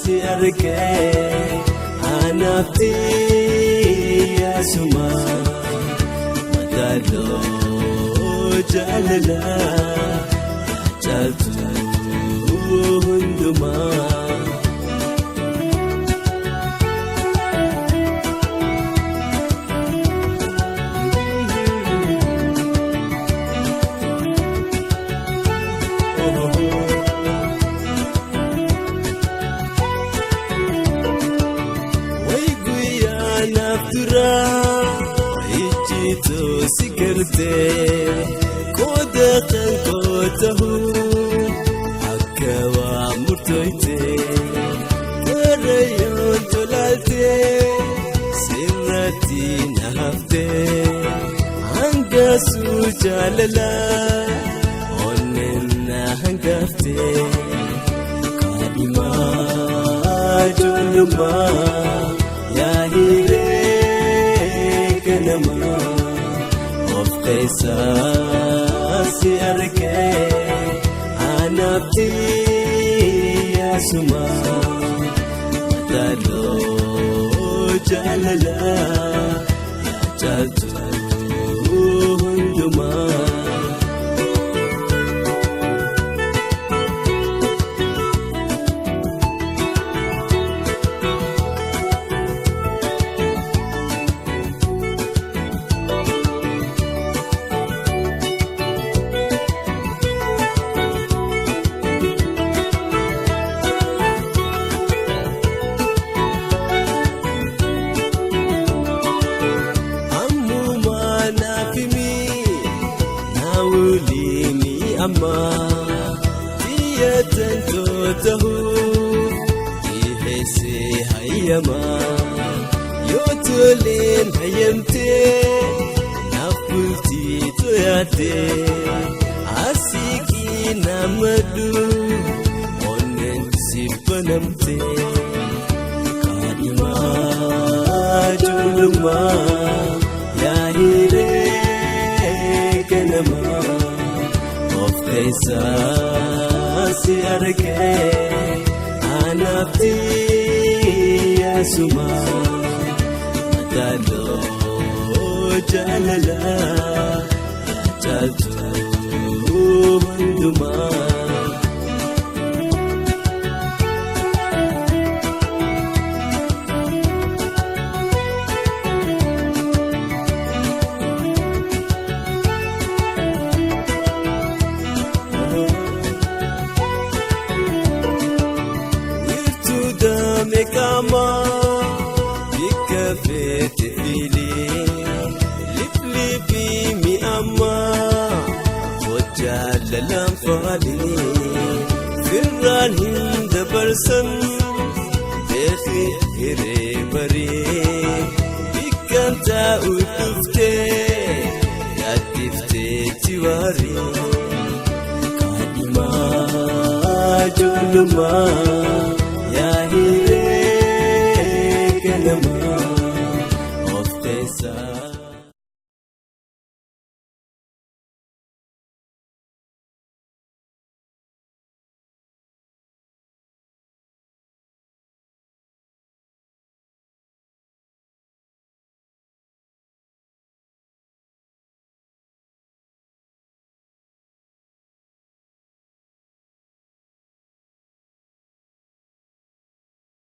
si argee anaafti yaasuma madaaloo jaalalaa jaaltu hundumaa. Sikerte koda kankotahu akawa murtoite karayon tolalte sirati nahafte anga sujalala onnenna hangafte kadima julma ya hire kanama si argee anaafti yaasuma madaaloo jaalalaa jaaltu hundumaa. Amma tiyatan totahu ihese hayama yotulen hayamte nafulti toyate asiki namadu onnen sipanamte kadima julma yahire kanama si argee anaafti yaasuma madaaloo jaalalaa jaaltu hundumaa. Mekama ikafete fili liplipi mi amma wajalalam fali firran hinda barsan dekhi hire bari ikanta utufte yatifte tiwari kadima julma